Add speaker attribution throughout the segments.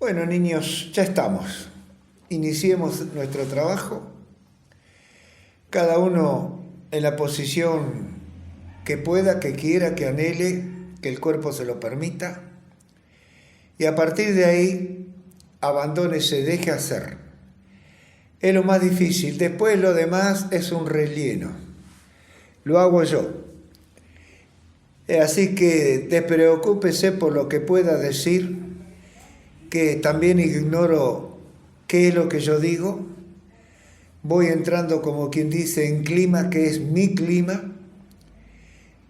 Speaker 1: Bueno, niños, ya estamos. Iniciemos nuestro trabajo, cada uno en la posición que pueda, que quiera, que anhele, que el cuerpo se lo permita, y a partir de ahí abandónese, deje hacer. Es lo más difícil, después lo demás es un relleno. Lo hago yo. Así que despreocúpese por lo que pueda decir, que también ignoro qué es lo que yo digo. Voy entrando, como quien dice, en clima que es mi clima,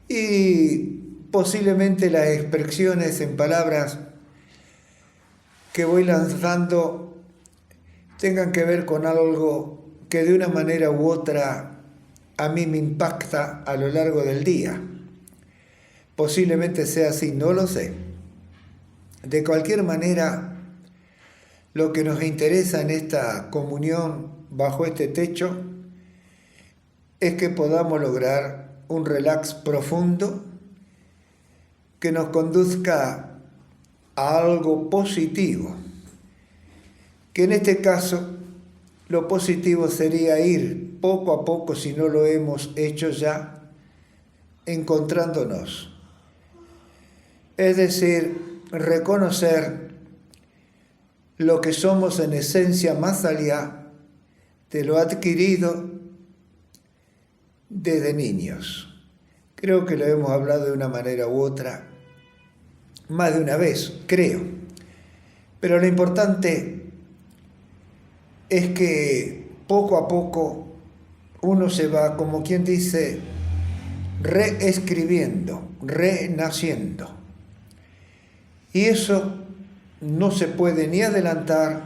Speaker 1: y posiblemente las expresiones en palabras que voy lanzando tengan que ver con algo que de una manera u otra a mí me impacta a lo largo del día. Posiblemente sea así, no lo sé. De cualquier manera, lo que nos interesa en esta comunión bajo este techo es que podamos lograr un relax profundo que nos conduzca a algo positivo, que en este caso lo positivo sería ir poco a poco, si no lo hemos hecho ya, encontrándonos. Es decir, reconocer lo que somos en esencia más allá de lo adquirido desde niños. Creo que lo hemos hablado de una manera u otra, más de una vez, creo. Pero lo importante es que poco a poco uno se va, como quien dice, reescribiendo, renaciendo. Y eso no se puede ni adelantar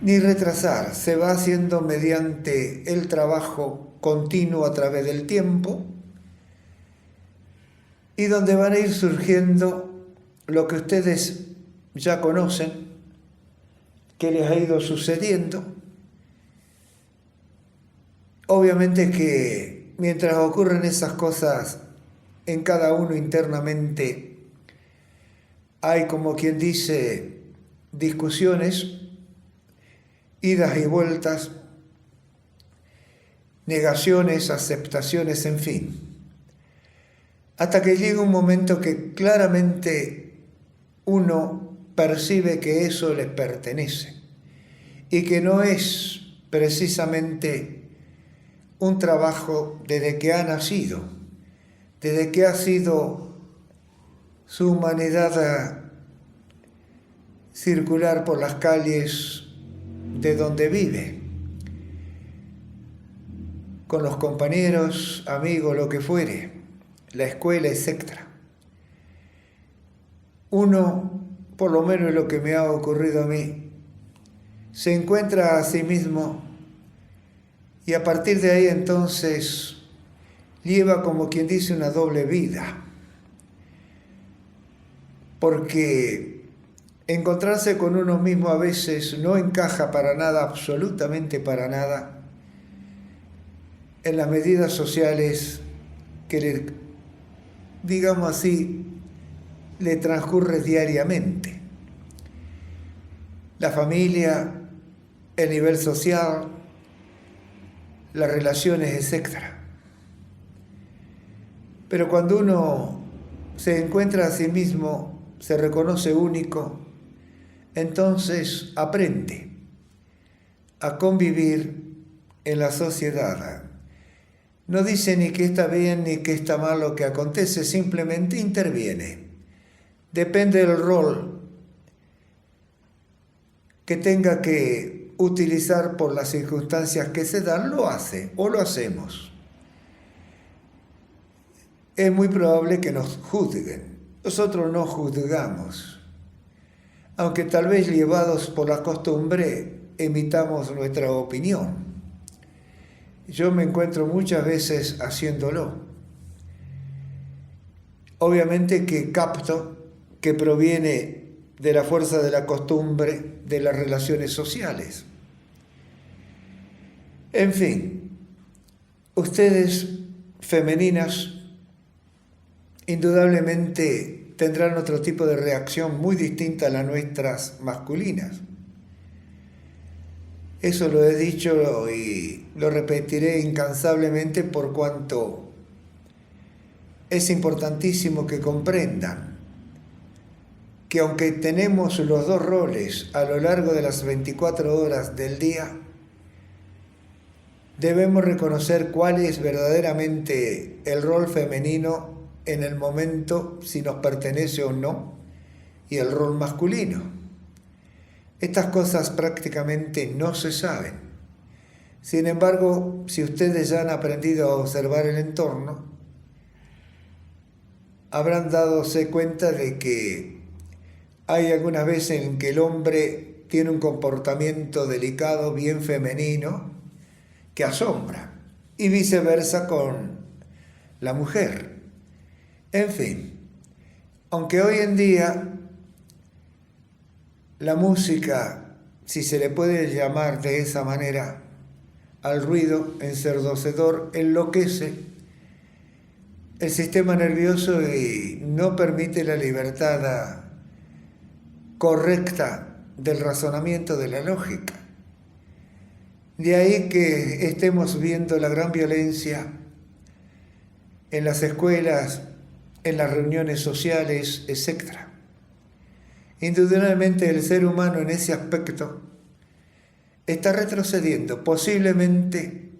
Speaker 1: ni retrasar, se va haciendo mediante el trabajo continuo a través del tiempo, y donde van a ir surgiendo lo que ustedes ya conocen, que les ha ido sucediendo. Obviamente que mientras ocurren esas cosas en cada uno internamente, hay, como quien dice, discusiones, idas y vueltas, negaciones, aceptaciones, en fin. Hasta que llega un momento que claramente uno percibe que eso les pertenece y que no es precisamente un trabajo desde que ha nacido, desde que ha sido su humanidad a circular por las calles de donde vive, con los compañeros, amigos, lo que fuere, la escuela, etc. Uno, por lo menos lo que me ha ocurrido a mí, se encuentra a sí mismo y a partir de ahí entonces lleva, como quien dice, una doble vida. Porque encontrarse con uno mismo a veces no encaja para nada, absolutamente para nada, en las medidas sociales que digamos así, le transcurre diariamente. La familia, el nivel social, las relaciones, etc. Pero cuando uno se encuentra a sí mismo, se reconoce único, entonces aprende a convivir en la sociedad. No dice ni que está bien ni que está mal lo que acontece, simplemente interviene. Depende del rol que tenga que utilizar por las circunstancias que se dan, lo hace o lo hacemos. Es muy probable que nos juzguen. Nosotros no juzgamos, aunque tal vez llevados por la costumbre emitamos nuestra opinión. Yo me encuentro muchas veces haciéndolo. Obviamente que capto que proviene de la fuerza de la costumbre, de las relaciones sociales. En fin, ustedes femeninas indudablemente tendrán otro tipo de reacción muy distinta a las nuestras masculinas. Eso lo he dicho y lo repetiré incansablemente por cuanto es importantísimo que comprendan que aunque tenemos los dos roles a lo largo de las 24 horas del día, debemos reconocer cuál es verdaderamente el rol femenino en el momento, si nos pertenece o no, y el rol masculino. Estas cosas prácticamente no se saben. Sin embargo, si ustedes ya han aprendido a observar el entorno, habrán dadose cuenta de que hay algunas veces en que el hombre tiene un comportamiento delicado, bien femenino, que asombra, y viceversa con la mujer. En fin, aunque hoy en día la música, si se le puede llamar de esa manera, al ruido ensordecedor enloquece el sistema nervioso y no permite la libertad correcta del razonamiento de la lógica. De ahí que estemos viendo la gran violencia en las escuelas, en las reuniones sociales, etc. Indudablemente el ser humano en ese aspecto está retrocediendo, posiblemente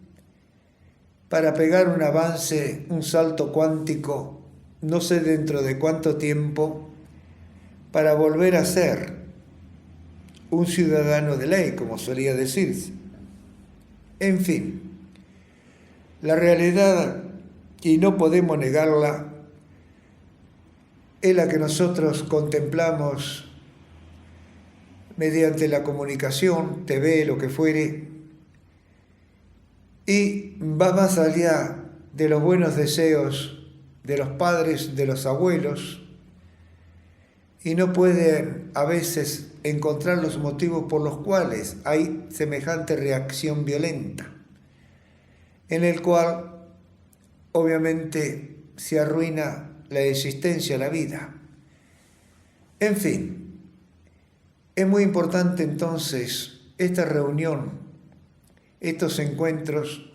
Speaker 1: para pegar un avance, un salto cuántico, no sé dentro de cuánto tiempo, para volver a ser un ciudadano de ley, como solía decirse. En fin, la realidad, y no podemos negarla, es la que nosotros contemplamos mediante la comunicación, TV, lo que fuere, y va más allá de los buenos deseos de los padres, de los abuelos, y no pueden a veces encontrar los motivos por los cuales hay semejante reacción violenta, en el cual obviamente se arruina la existencia, la vida. En fin, es muy importante entonces esta reunión, estos encuentros,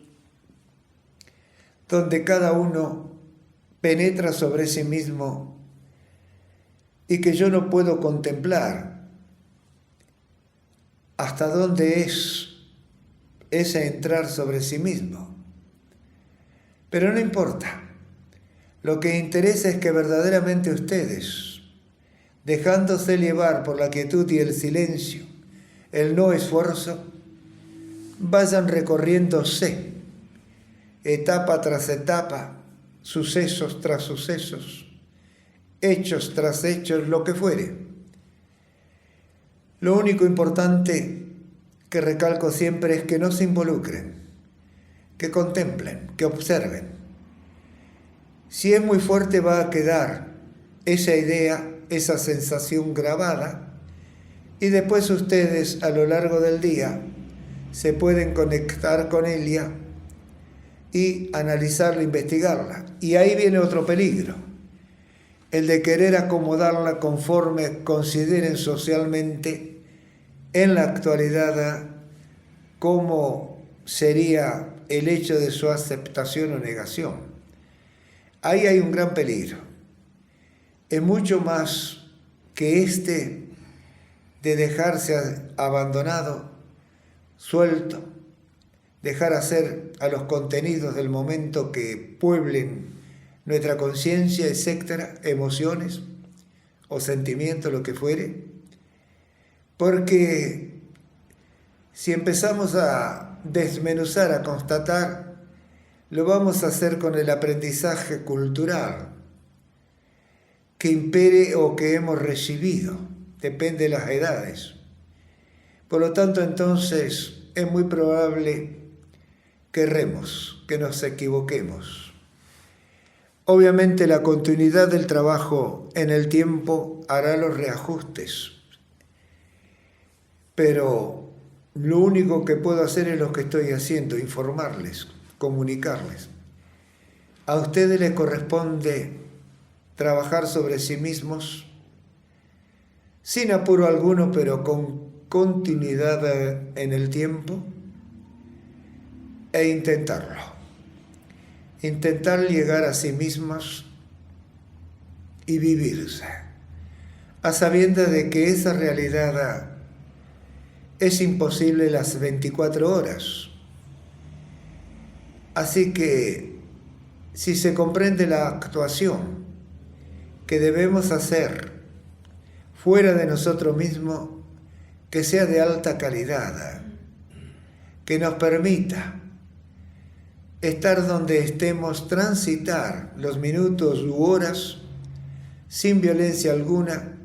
Speaker 1: donde cada uno penetra sobre sí mismo y que yo no puedo contemplar hasta dónde es ese entrar sobre sí mismo. Pero no importa. Lo que interesa es que verdaderamente ustedes, dejándose llevar por la quietud y el silencio, el no esfuerzo, vayan recorriéndose etapa tras etapa, sucesos tras sucesos, hechos tras hechos, lo que fuere. Lo único importante que recalco siempre es que no se involucren, que contemplen, que observen. Si es muy fuerte va a quedar esa idea, esa sensación grabada, y después ustedes a lo largo del día se pueden conectar con ella y analizarla, investigarla. Y ahí viene otro peligro, el de querer acomodarla conforme consideren socialmente en la actualidad cómo sería el hecho de su aceptación o negación. Ahí hay un gran peligro. Es mucho más que de dejarse abandonado, suelto, dejar hacer a los contenidos del momento que pueblen nuestra conciencia, etcétera, emociones o sentimientos, lo que fuere, porque si empezamos a desmenuzar, a constatar, lo vamos a hacer con el aprendizaje cultural que impere o que hemos recibido, depende de las edades. Por lo tanto, entonces, es muy probable que erremos, que nos equivoquemos. Obviamente la continuidad del trabajo en el tiempo hará los reajustes, pero lo único que puedo hacer es lo que estoy haciendo, informarles, comunicarles. A ustedes les corresponde trabajar sobre sí mismos, sin apuro alguno, pero con continuidad en el tiempo, e intentarlo. Intentar llegar a sí mismos y vivirse, a sabiendas de que esa realidad es imposible las 24 horas. Así que, si se comprende la actuación que debemos hacer fuera de nosotros mismos, que sea de alta calidad, que nos permita estar donde estemos, transitar los minutos u horas sin violencia alguna,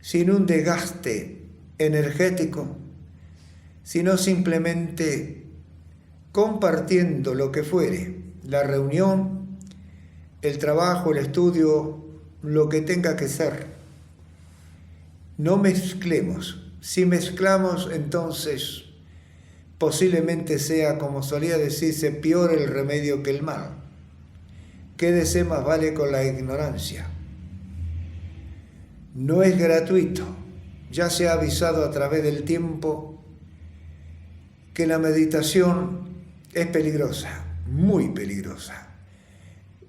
Speaker 1: sin un desgaste energético, sino simplemente compartiendo lo que fuere, la reunión, el trabajo, el estudio, lo que tenga que ser. No mezclemos. Si mezclamos, entonces posiblemente sea, como solía decirse, peor el remedio que el mal. Quédese más vale con la ignorancia. No es gratuito. Ya se ha avisado a través del tiempo que la meditación es peligrosa, muy peligrosa.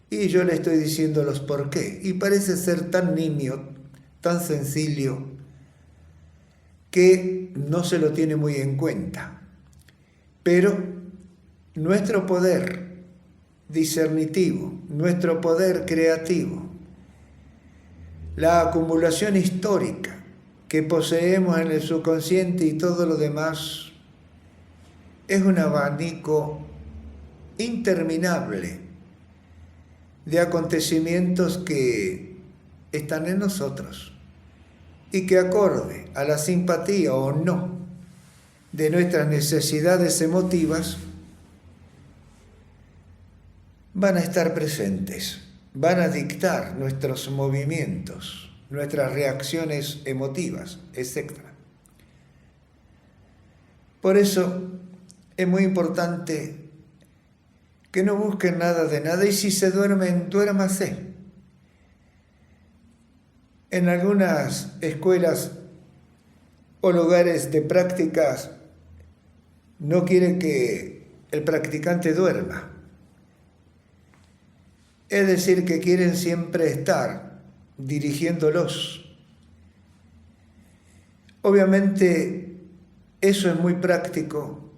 Speaker 1: Y yo le estoy diciendo los por qué. Y parece ser tan nimio, tan sencillo, que no se lo tiene muy en cuenta. Pero nuestro poder discernitivo, nuestro poder creativo, la acumulación histórica que poseemos en el subconsciente y todo lo demás, es un abanico interminable de acontecimientos que están en nosotros y que, acorde a la simpatía o no de nuestras necesidades emotivas, van a estar presentes, van a dictar nuestros movimientos, nuestras reacciones emotivas, etc. Por eso es muy importante que no busquen nada de nada, y si se duermen, duérmase. En algunas escuelas o lugares de prácticas no quieren que el practicante duerma. Es decir, que quieren siempre estar dirigiéndolos. Obviamente, eso es muy práctico,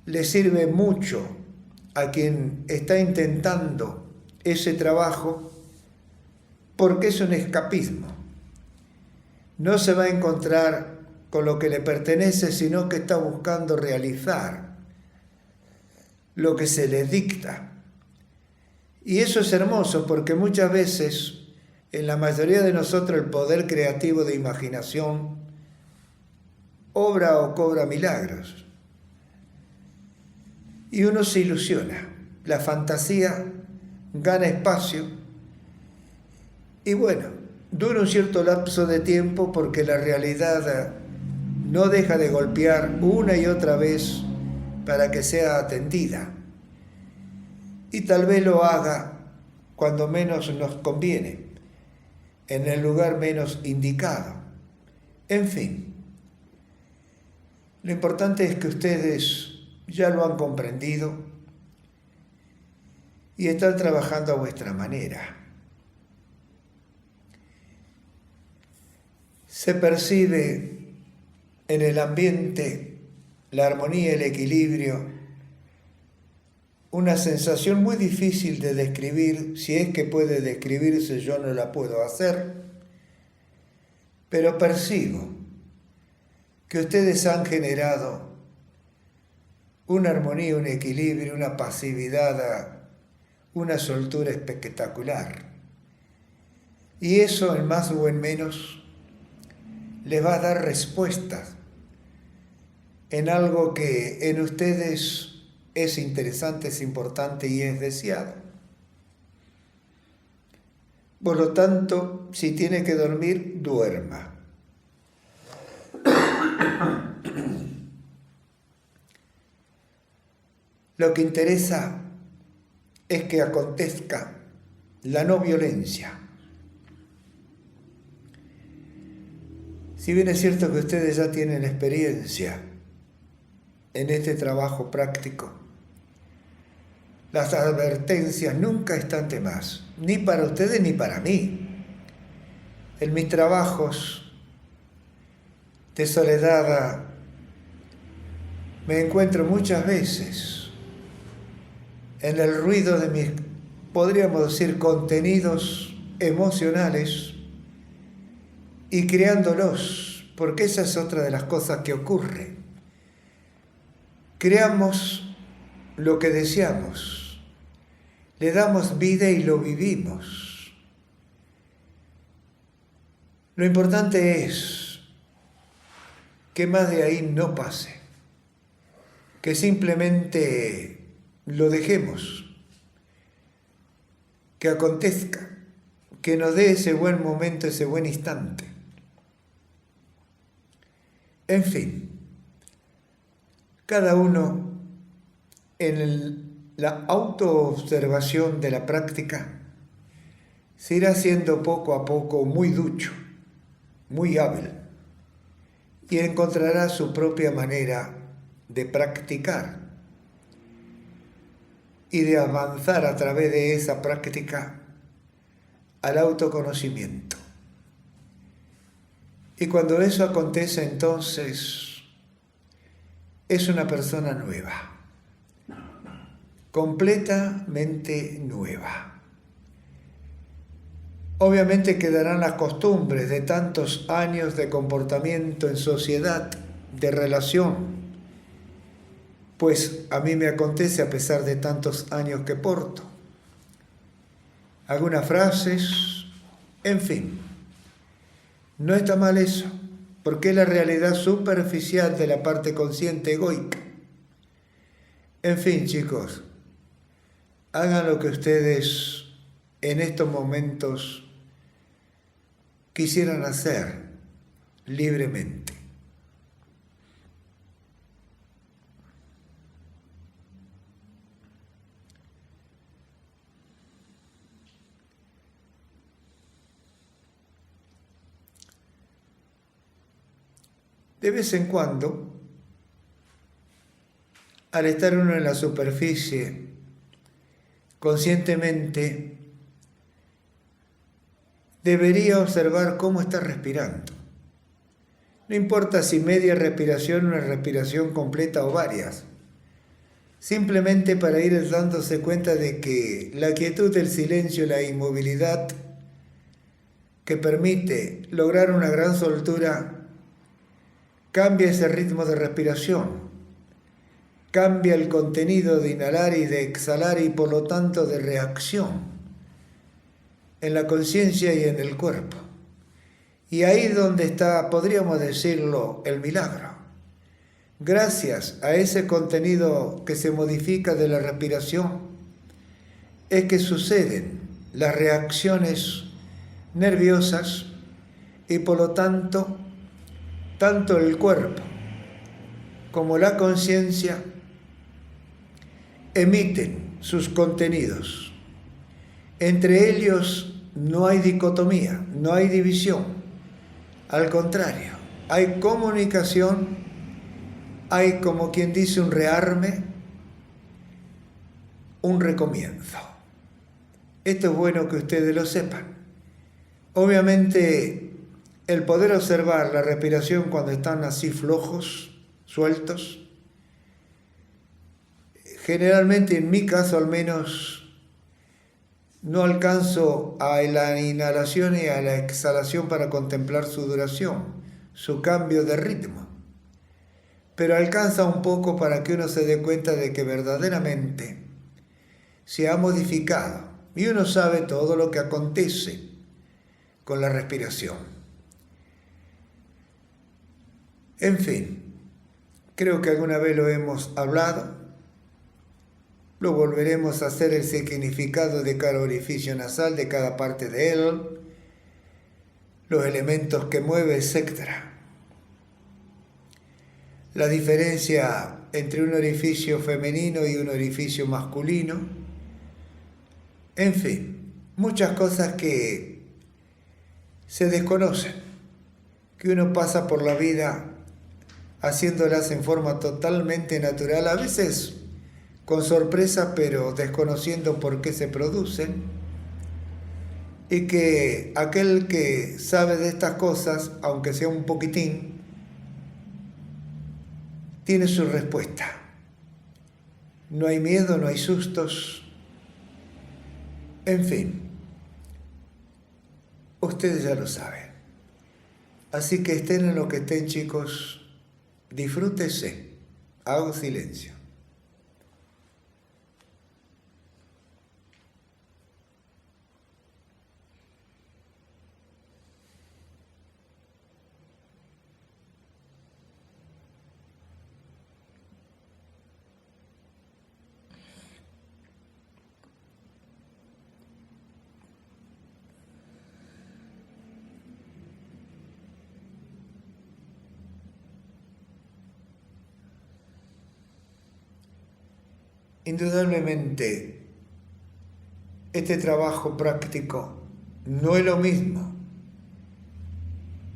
Speaker 1: le sirve mucho a quien está intentando ese trabajo, porque es un escapismo. No se va a encontrar con lo que le pertenece, sino que está buscando realizar lo que se le dicta. Y eso es hermoso, porque muchas veces, en la mayoría de nosotros, el poder creativo de imaginación obra o cobra milagros. Y uno se ilusiona. La fantasía gana espacio. Y bueno, dura un cierto lapso de tiempo, porque la realidad no deja de golpear una y otra vez para que sea atendida. Y tal vez lo haga cuando menos nos conviene, en el lugar menos indicado. En fin, lo importante es que ustedes ya lo han comprendido y están trabajando a vuestra manera. Se percibe en el ambiente la armonía, el equilibrio, una sensación muy difícil de describir. Si es que puede describirse, yo no la puedo hacer, pero percibo que ustedes han generado una armonía, un equilibrio, una pasividad, una soltura espectacular. Y eso, en más o en menos, les va a dar respuestas en algo que en ustedes es interesante, es importante y es deseado. Por lo tanto, si tiene que dormir, duerma. Lo que interesa es que acontezca la no violencia. Si bien es cierto que ustedes ya tienen experiencia en este trabajo práctico, las advertencias nunca están de más, ni para ustedes ni para mí. En mis trabajos de soledad me encuentro muchas veces en el ruido de mis, podríamos decir, contenidos emocionales y creándolos, porque esa es otra de las cosas que ocurre. Creamos lo que deseamos, le damos vida y lo vivimos. Lo importante es que más de ahí no pase, que simplemente lo dejemos, que acontezca, que nos dé ese buen momento, ese buen instante. En fin, cada uno en la autoobservación de la práctica se irá haciendo poco a poco muy ducho, muy hábil, y encontrará su propia manera de practicar y de avanzar a través de esa práctica al autoconocimiento. Y cuando eso acontece, entonces es una persona nueva, completamente nueva. Obviamente quedarán las costumbres de tantos años de comportamiento en sociedad, de relación, pues a mí me acontece a pesar de tantos años que porto. Algunas frases, en fin, no está mal eso, porque es la realidad superficial de la parte consciente egoica. En fin, chicos, hagan lo que ustedes en estos momentos quisieran hacer libremente. De vez en cuando, al estar uno en la superficie, conscientemente, debería observar cómo está respirando. No importa si media respiración, una respiración completa o varias. Simplemente para ir dándose cuenta de que la quietud, el silencio, la inmovilidad que permite lograr una gran soltura, cambia ese ritmo de respiración, cambia el contenido de inhalar y de exhalar y por lo tanto de reacción en la conciencia y en el cuerpo. Y ahí donde está, podríamos decirlo, el milagro. Gracias a ese contenido que se modifica de la respiración, es que suceden las reacciones nerviosas y por lo tanto el cuerpo como la conciencia emiten sus contenidos. Entre ellos no hay dicotomía, no hay división. Al contrario, hay comunicación, hay, como quien dice, un rearme, un recomienzo. Esto es bueno que ustedes lo sepan. Obviamente, el poder observar la respiración cuando están así flojos, sueltos, generalmente, en mi caso al menos, no alcanzo a la inhalación y a la exhalación para contemplar su duración, su cambio de ritmo. Pero alcanza un poco para que uno se dé cuenta de que verdaderamente se ha modificado y uno sabe todo lo que acontece con la respiración. En fin, creo que alguna vez lo hemos hablado, lo volveremos a hacer el significado de cada orificio nasal, de cada parte de él, los elementos que mueve, etc. La diferencia entre un orificio femenino y un orificio masculino. En fin, muchas cosas que se desconocen, que uno pasa por la vida haciéndolas en forma totalmente natural, a veces con sorpresa, pero desconociendo por qué se producen, y que aquel que sabe de estas cosas, aunque sea un poquitín, tiene su respuesta. No hay miedo, no hay sustos, en fin, ustedes ya lo saben. Así que estén en lo que estén, chicos, disfrútese. Hago silencio. Indudablemente, este trabajo práctico no es lo mismo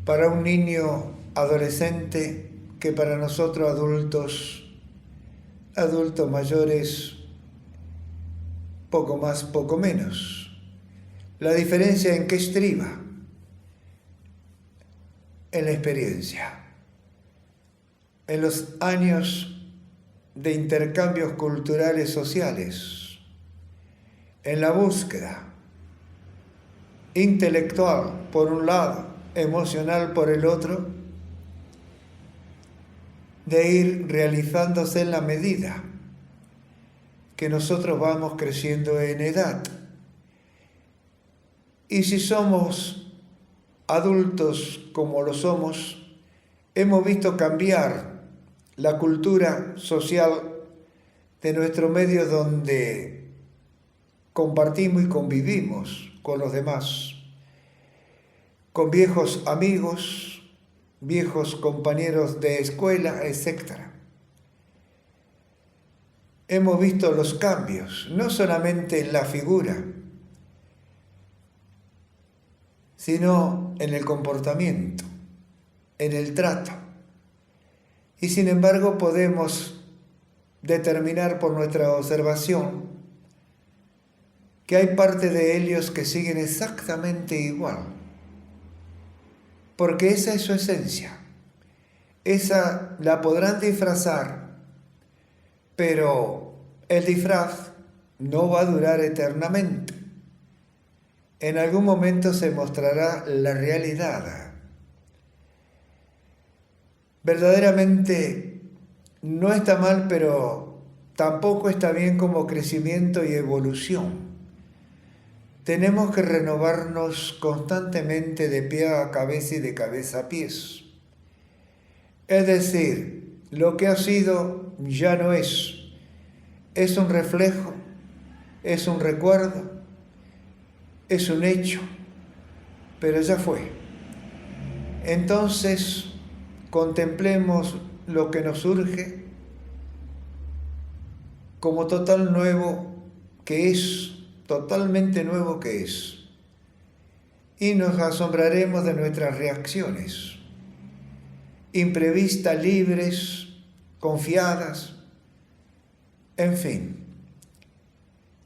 Speaker 1: para un niño adolescente que para nosotros adultos mayores, poco más, poco menos. La diferencia en qué estriba, en la experiencia, en los años de intercambios culturales sociales, en la búsqueda intelectual por un lado, emocional por el otro, de ir realizándose en la medida que nosotros vamos creciendo en edad. Y si somos adultos como lo somos, hemos visto cambiar la cultura social de nuestro medio donde compartimos y convivimos con los demás, con viejos amigos, viejos compañeros de escuela, etc. Hemos visto los cambios, no solamente en la figura, sino en el comportamiento, en el trato. Y sin embargo podemos determinar por nuestra observación que hay parte de ellos que siguen exactamente igual, porque esa es su esencia. Esa la podrán disfrazar, pero el disfraz no va a durar eternamente. En algún momento se mostrará la realidad. Verdaderamente no está mal, pero tampoco está bien como crecimiento y evolución. Tenemos que renovarnos constantemente de pie a cabeza y de cabeza a pies. Es decir, lo que ha sido ya no es. Es un reflejo, es un recuerdo, es un hecho, pero ya fue. Entonces, contemplemos lo que nos surge como total nuevo que es, totalmente nuevo que es. Y nos asombraremos de nuestras reacciones, imprevistas, libres, confiadas, en fin.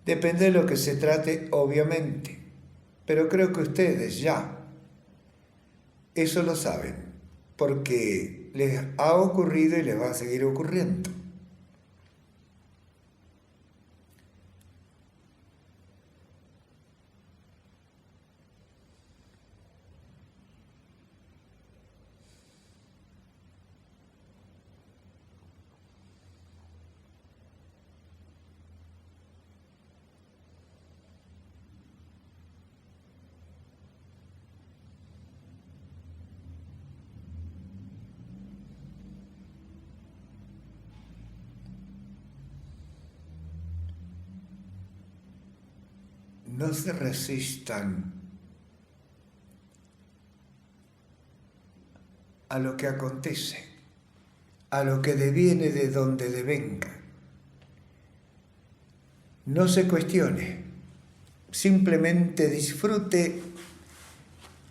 Speaker 1: Depende de lo que se trate, obviamente, pero creo que ustedes ya eso lo saben, porque les ha ocurrido y les va a seguir ocurriendo. No se resistan a lo que acontece, a lo que deviene de donde devenga. No se cuestione, simplemente disfrute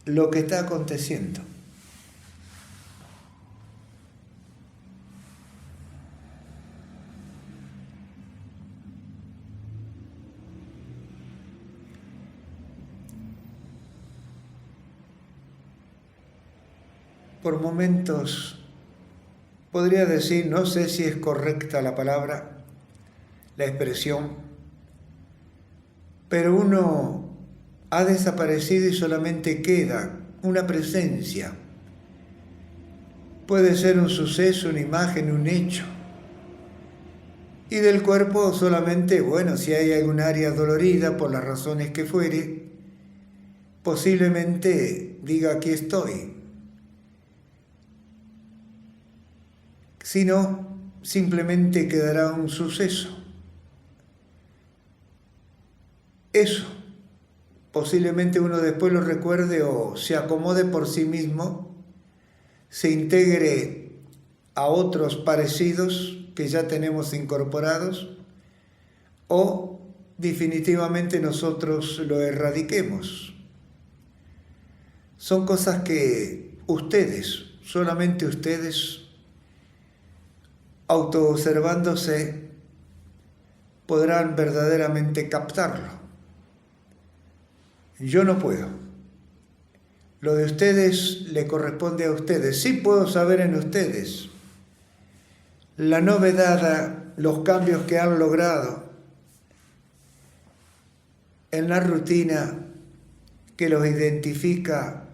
Speaker 1: lo que está aconteciendo. Por momentos podría decir, no sé si es correcta la palabra, la expresión, pero uno ha desaparecido y solamente queda una presencia. Puede ser un suceso, una imagen, un hecho. Y del cuerpo solamente, bueno, si hay algún área dolorida por las razones que fuere, posiblemente diga aquí estoy. Si no, simplemente quedará un suceso. Eso, posiblemente uno después lo recuerde o se acomode por sí mismo, se integre a otros parecidos que ya tenemos incorporados, o definitivamente nosotros lo erradiquemos. Son cosas que ustedes, solamente ustedes, autoobservándose, podrán verdaderamente captarlo. Yo no puedo. Lo de ustedes le corresponde a ustedes. Sí puedo saber en ustedes la novedad, los cambios que han logrado en la rutina que los identifica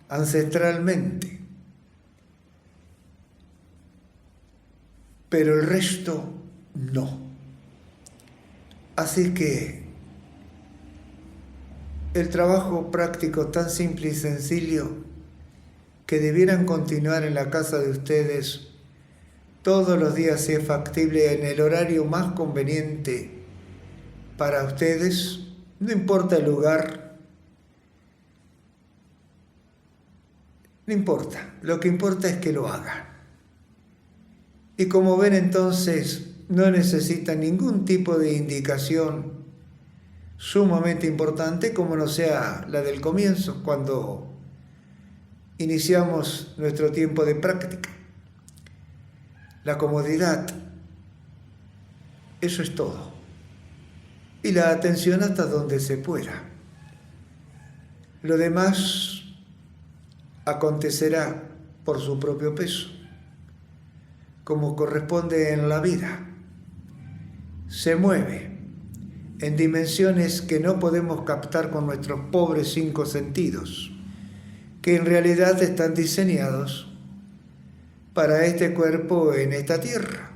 Speaker 1: ancestralmente. Pero el resto no. Así que el trabajo práctico tan simple y sencillo que debieran continuar en la casa de ustedes todos los días si es factible en el horario más conveniente para ustedes, no importa el lugar, no importa, lo que importa es que lo hagan. Y como ven entonces, no necesitan ningún tipo de indicación sumamente importante como no sea la del comienzo, cuando iniciamos nuestro tiempo de práctica. La comodidad, eso es todo. Y la atención hasta donde se pueda. Lo demás acontecerá por su propio peso, como corresponde en la vida. Se mueve en dimensiones que no podemos captar con nuestros pobres 5 sentidos, que en realidad están diseñados para este cuerpo en esta tierra.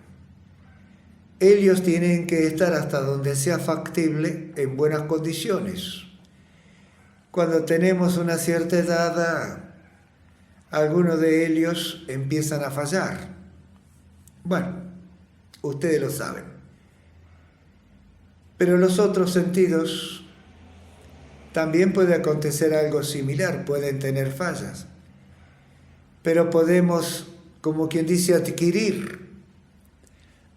Speaker 1: Ellos tienen que estar hasta donde sea factible en buenas condiciones. Cuando tenemos una cierta edad, algunos de ellos empiezan a fallar. Bueno, ustedes lo saben. Pero en los otros sentidos también puede acontecer algo similar, pueden tener fallas. Pero podemos, como quien dice, adquirir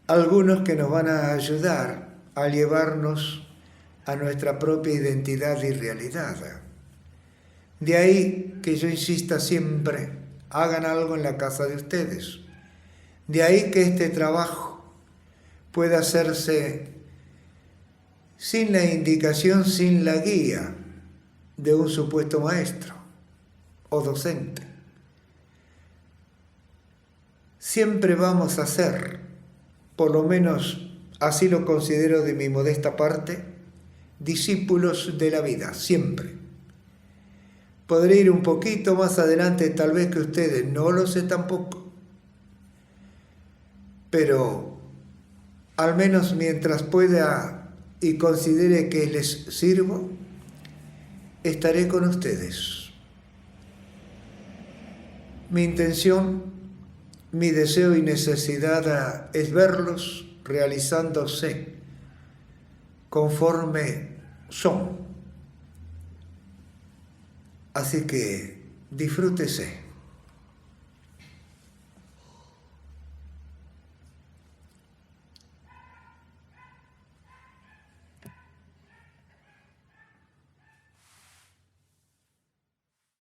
Speaker 1: algunos que nos van a ayudar a llevarnos a nuestra propia identidad y realidad. De ahí que yo insista siempre, hagan algo en la casa de ustedes. De ahí que este trabajo pueda hacerse sin la indicación, sin la guía de un supuesto maestro o docente. Siempre vamos a ser, por lo menos así lo considero de mi modesta parte, discípulos de la vida, siempre. Podré ir un poquito más adelante, tal vez que ustedes, no lo sé tampoco, pero al menos mientras pueda y considere que les sirvo, estaré con ustedes. Mi intención, mi deseo y necesidad es verlos realizándose conforme son. Así que disfrútese.